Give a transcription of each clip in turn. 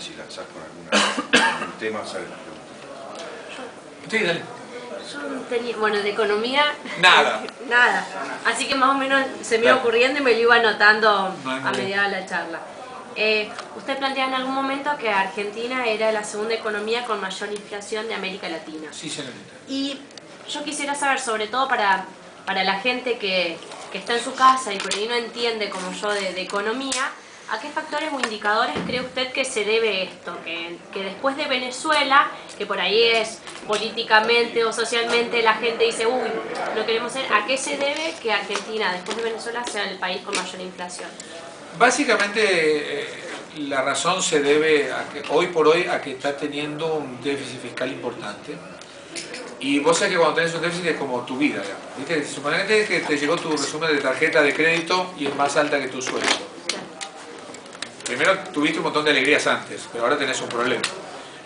si lanzás con algún tema, sale la pregunta. Sí, dale. Yo no tenía, bueno, de economía... Nada. Nada. Así que más o menos se me iba ocurriendo y me lo iba anotando a medida de la charla. Usted plantea en algún momento que Argentina era la segunda economía con mayor inflación de América Latina. Sí, señorita. Y yo quisiera saber, sobre todo para la gente que está en su casa y por ahí no entiende como yo de economía, ¿a qué factores o indicadores cree usted que se debe esto? Que después de Venezuela, que por ahí es políticamente o socialmente la gente dice, uy, no queremos ser, ¿a qué se debe que Argentina, después de Venezuela, sea el país con mayor inflación? Básicamente la razón se debe a que hoy por hoy a que está teniendo un déficit fiscal importante. Y vos sabés que cuando tenés un déficit es como tu vida, digamos. ¿Viste? Suponete que te llegó tu resumen de tarjeta de crédito y es más alta que tu sueldo. Primero tuviste un montón de alegrías antes, pero ahora tenés un problema.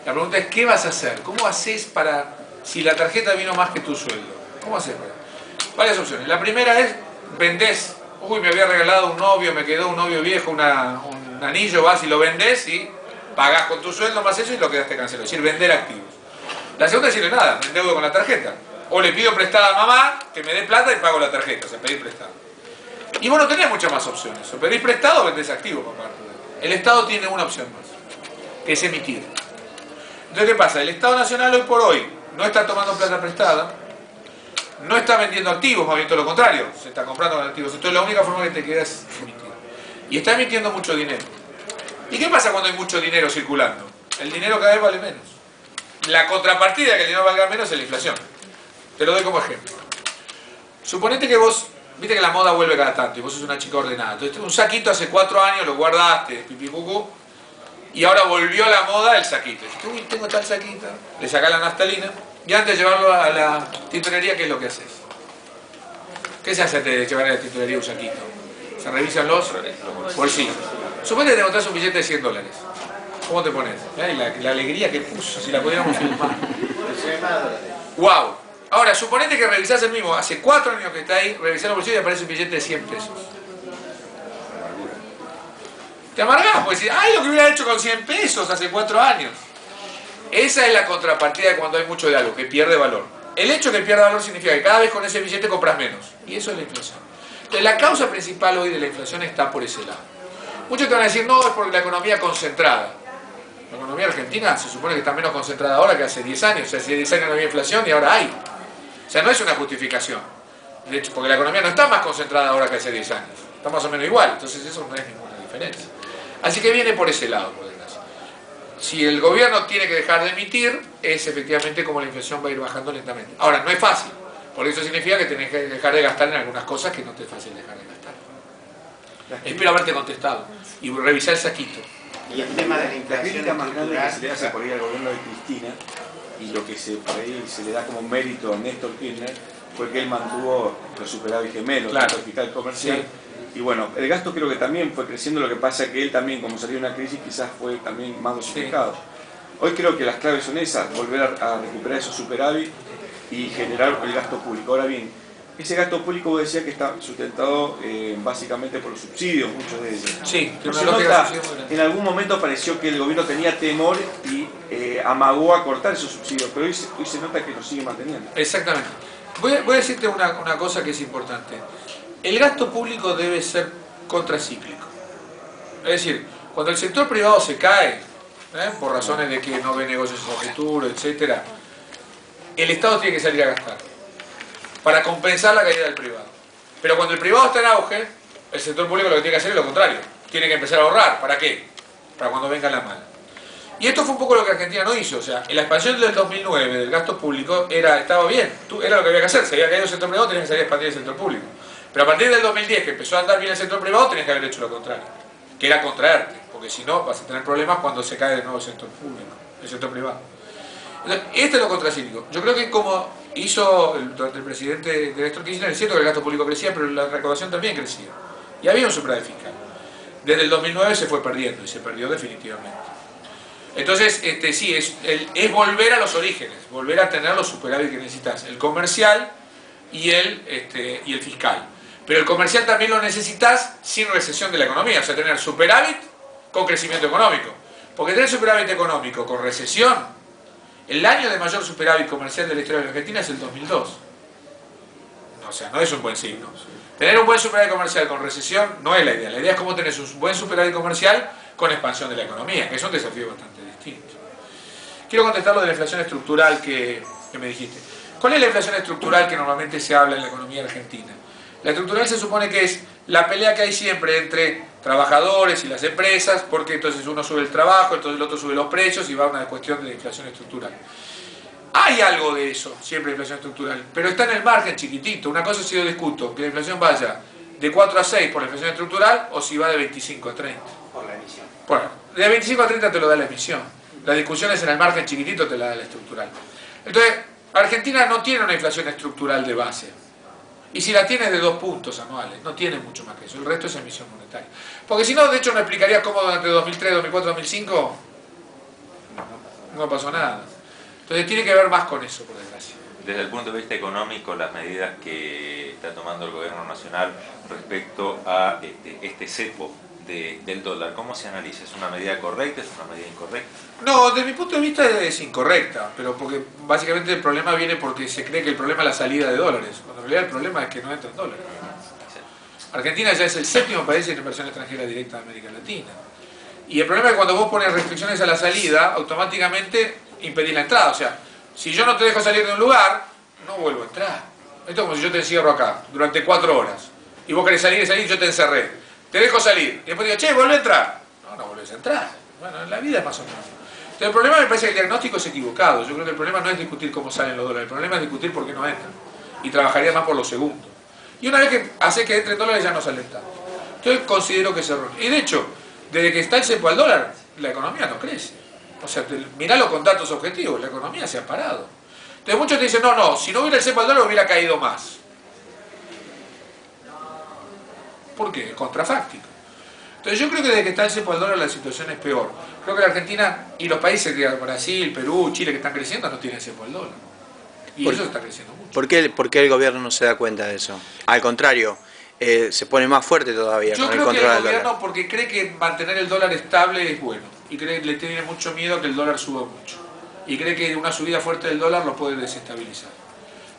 La pregunta es, ¿qué vas a hacer? ¿Cómo haces para, si la tarjeta vino más que tu sueldo? ¿Cómo haces para? Varias opciones. La primera es, vendés, uy, me había regalado un novio, me quedó un novio viejo, un anillo, vas y lo vendés y pagás con tu sueldo más eso y lo quedaste cancelado. Es decir, vender activos. La segunda es decirle nada, me endeudo con la tarjeta. O le pido prestada a mamá, que me dé plata y pago la tarjeta, o sea, pedir prestado. Y vos no tenés muchas más opciones. O pedís prestado o vendés activos para pagar. El Estado tiene una opción más, que es emitir. Entonces, ¿qué pasa? El Estado Nacional hoy por hoy no está tomando plata prestada, no está vendiendo activos, más bien todo lo contrario, se está comprando activos. Entonces la única forma que te queda es emitir. Y está emitiendo mucho dinero. ¿Y qué pasa cuando hay mucho dinero circulando? El dinero cada vez vale menos. La contrapartida de que el dinero valga menos es la inflación. Te lo doy como ejemplo. Suponete que vos, viste que la moda vuelve cada tanto y vos sos una chica ordenada. Entonces un saquito hace 4 años, lo guardaste, pipí cucú, y ahora volvió a la moda el saquito. Dijiste, uy, tengo tal saquito. Le sacás la naftalina y antes de llevarlo a la tintorería, ¿qué es lo que haces? ¿Qué se hace antes de llevar a la tintorería un saquito? Se revisan los bolsillos. Suponete que te encontrás un billete de $100. ¿Cómo te pones? La alegría que puso, si la pudiéramos filmar. ¡Wow! Ahora, suponete que revisás el mismo, hace 4 años que está ahí, revisás los bolsillos y aparece un billete de 100 pesos. Te amargás, porque decís, ¡ay, lo que hubiera hecho con 100 pesos hace 4 años! Esa es la contrapartida de cuando hay mucho de algo, que pierde valor. El hecho de que pierda valor significa que cada vez con ese billete compras menos. Y eso es la inflación. Entonces, la causa principal hoy de la inflación está por ese lado. Muchos te van a decir, no, es porque la economía concentrada. La economía argentina se supone que está menos concentrada ahora que hace 10 años. O sea, hace 10 años no había inflación y ahora hay. O sea, no es una justificación. De hecho, porque la economía no está más concentrada ahora que hace 10 años. Está más o menos igual. Entonces eso no es ninguna diferencia. Así que viene por ese lado, por desgracia. Si el gobierno tiene que dejar de emitir, es efectivamente como la inflación va a ir bajando lentamente. Ahora, no es fácil. Por eso significa que tenés que dejar de gastar en algunas cosas que no te es fácil dejar de gastar. Espero haberte contestado. Y revisar el saquito. Y el tema de la inflación. La crítica más grande que se le hace por ahí al gobierno de Cristina, y lo que por ahí se le da como mérito a Néstor Kirchner, fue que él mantuvo los superávit gemelos, claro, el fiscal comercial. Sí. Y bueno, el gasto creo que también fue creciendo, lo que pasa que él también, como salió de una crisis, quizás fue también más dosificado. Sí. Hoy creo que las claves son esas, volver a recuperar esos superávit y generar el gasto público. Ahora bien, ese gasto público vos decías que está sustentado básicamente por los subsidios, muchos de ellos. Sí, en algún momento pareció que el gobierno tenía temor y amagó a cortar esos subsidios, pero hoy se nota que los sigue manteniendo. Exactamente. Voy a decirte una cosa que es importante. El gasto público debe ser contracíclico. Es decir, cuando el sector privado se cae, por razones de que no ve negocios a futuro, etc., el Estado tiene que salir a gastar para compensar la caída del privado. Pero cuando el privado está en auge, el sector público lo que tiene que hacer es lo contrario. Tiene que empezar a ahorrar. ¿Para qué? Para cuando venga la mala. Y esto fue un poco lo que Argentina no hizo. O sea, en la expansión del 2009 del gasto público estaba bien. Era lo que había que hacer. Se había caído el sector privado, tenías que salir a expandir el sector público. Pero a partir del 2010, que empezó a andar bien el sector privado, tenías que haber hecho lo contrario. Que era contraerte. Porque si no, vas a tener problemas cuando se cae de nuevo el sector público, el sector privado. Entonces, este es lo contracíclico. Yo creo que como hizo durante el presidente de Néstor Kirchner, es cierto que el gasto público crecía, pero la recaudación también crecía. Y había un superávit fiscal. Desde el 2009 se fue perdiendo, y se perdió definitivamente. Entonces, sí, es volver a los orígenes, volver a tener los superávit que necesitas, el comercial y el fiscal. Pero el comercial también lo necesitas sin recesión de la economía, o sea, tener superávit con crecimiento económico. Porque tener superávit económico con recesión, el año de mayor superávit comercial de la historia de la Argentina es el 2002. O sea, no es un buen signo. Tener un buen superávit comercial con recesión no es la idea. La idea es cómo tener un buen superávit comercial con expansión de la economía, que es un desafío bastante distinto. Quiero contestar lo de la inflación estructural que me dijiste. ¿Cuál es la inflación estructural que normalmente se habla en la economía argentina? La estructural se supone que es la pelea que hay siempre entre trabajadores y las empresas, porque entonces uno sube el trabajo, entonces el otro sube los precios y va a una cuestión de inflación estructural. Hay algo de eso, siempre inflación estructural, pero está en el margen chiquitito. Una cosa si yo discuto, que la inflación vaya de 4 a 6 por la inflación estructural o si va de 25 a 30. Por la emisión. Bueno, de 25 a 30 te lo da la emisión. La discusión es en el margen chiquitito, te la da la estructural. Entonces, Argentina no tiene una inflación estructural de base. Y si la tiene es de 2 puntos anuales, no tiene mucho más que eso, el resto es emisión monetaria. Porque si no, de hecho, me explicaría cómo durante 2003, 2004, 2005 no pasó nada. Entonces tiene que ver más con eso, por desgracia. Desde el punto de vista económico, las medidas que está tomando el gobierno nacional respecto a este cepo del dólar, ¿cómo se analiza? ¿Es una medida correcta? ¿Es una medida incorrecta? No, desde mi punto de vista es incorrecta, pero porque básicamente el problema viene porque se cree que el problema es la salida de dólares, cuando en realidad el problema es que no entran dólares. Argentina ya es el 7º país en inversión extranjera directa de América Latina. Y el problema es que cuando vos pones restricciones a la salida, automáticamente impedís la entrada. O sea, si yo no te dejo salir de un lugar, no vuelvo a entrar. Esto es como si yo te encierro acá durante 4 horas y vos querés salir y yo te encerré. Te dejo salir. Y después digo, che, vuelve a entrar. No, no volvés a entrar. Bueno, en la vida es más o menos. Entonces el problema me parece que el diagnóstico es equivocado. Yo creo que el problema no es discutir cómo salen los dólares. El problema es discutir por qué no entran. Y trabajaría más por lo segundo. Y una vez que hace que entren dólares ya no salen tanto. Entonces considero que es error. Y de hecho, desde que está el cepo al dólar, la economía no crece. O sea, miralo con datos objetivos. La economía se ha parado. Entonces muchos te dicen, no, si no hubiera el cepo al dólar hubiera caído más. ¿Por qué? Es contrafáctico. Entonces yo creo que desde que está el cepo al dólar la situación es peor. Creo que la Argentina y los países que Brasil, Perú, Chile que están creciendo no tienen cepo al dólar. Y eso está creciendo mucho. ¿Por qué el gobierno no se da cuenta de eso? Al contrario, se pone más fuerte todavía Yo con el creo que control el del dólar. gobierno, porque cree que mantener el dólar estable es bueno. Y cree que le tiene mucho miedo a que el dólar suba mucho. Y cree que una subida fuerte del dólar lo puede desestabilizar.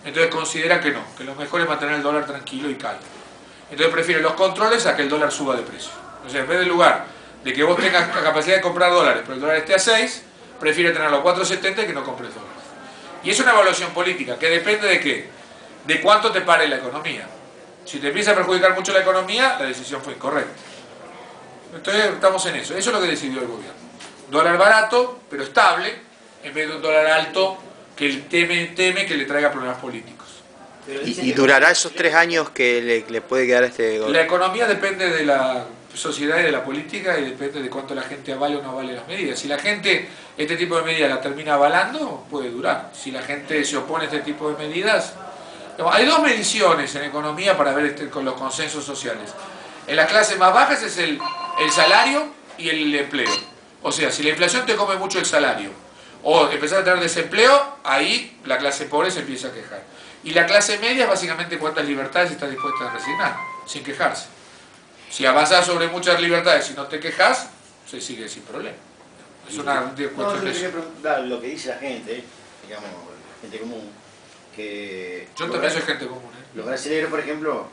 Entonces considera que no, que lo mejor es mantener el dólar tranquilo y calmo. Entonces prefiere los controles a que el dólar suba de precio. O sea, en vez del lugar de que vos tengas la capacidad de comprar dólares, pero el dólar esté a 6, prefiere tenerlo a 4.70 y que no compres dólares. Y es una evaluación política, que depende de qué, de cuánto te pare la economía. Si te empieza a perjudicar mucho la economía, la decisión fue incorrecta. Entonces estamos en eso, eso es lo que decidió el gobierno. Dólar barato, pero estable, en vez de un dólar alto que teme que le traiga problemas políticos. ¿Y durará esos 3 años que le puede quedar a este gobierno? La economía depende de la sociedad y de la política y depende de cuánto la gente avale o no avale las medidas. Si la gente este tipo de medidas la termina avalando, puede durar. Si la gente se opone a este tipo de medidas... Hay 2 mediciones en economía para ver con los consensos sociales. En las clases más bajas es el salario y el empleo. O sea, si la inflación te come mucho el salario o empezás a tener desempleo, ahí la clase pobre se empieza a quejar. Y la clase media es básicamente cuántas libertades estás dispuesta a resignar, sin quejarse. Si avanzás sobre muchas libertades y no te quejas, se sigue sin problema. Es una cuestión de eso. Lo que dice la gente, digamos, gente común, que... Yo también soy gente común. Los brasileños, por ejemplo,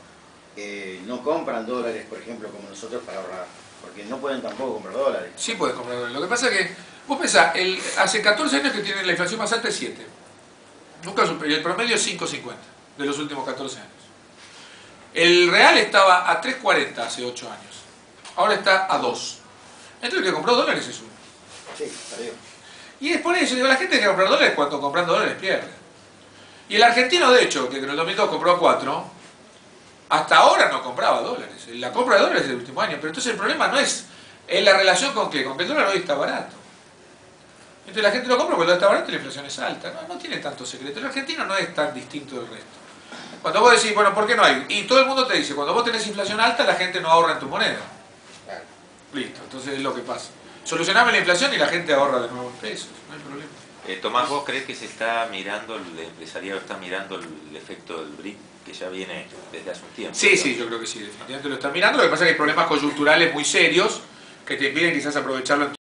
no compran dólares, por ejemplo, como nosotros para ahorrar, porque no pueden tampoco comprar dólares. Sí puedes comprar dólares. Lo que pasa es que, vos pensás, hace 14 años que tienen la inflación más alta es 7. Nunca superó, el promedio es 5.50 de los últimos 14 años. El real estaba a 3.40 hace 8 años. Ahora está a 2. Entonces el que compró dólares es uno. Sí, salió. Y es por eso, digo, la gente que compra dólares cuando comprando dólares pierde. Y el argentino, de hecho, que en el 2002 compró a 4, hasta ahora no compraba dólares. La compra de dólares es del último año. Pero entonces el problema no es la relación con qué, con que el dólar hoy está barato. Entonces la gente lo compra porque el dólar está barato y la inflación es alta. No tiene tanto secreto. El argentino no es tan distinto del resto. Cuando vos decís, bueno, ¿por qué no hay? Y todo el mundo te dice, cuando vos tenés inflación alta, la gente no ahorra en tu moneda. Claro. Listo, entonces es lo que pasa. Solucioname la inflación y la gente ahorra de nuevo en pesos, no hay problema. Tomás, ¿vos crees que se está mirando, el empresariado está mirando el efecto del BRIC, que ya viene desde hace un tiempo? Sí, sí, yo creo que sí, definitivamente lo están mirando. Lo que pasa es que hay problemas coyunturales muy serios que te impiden quizás aprovecharlo en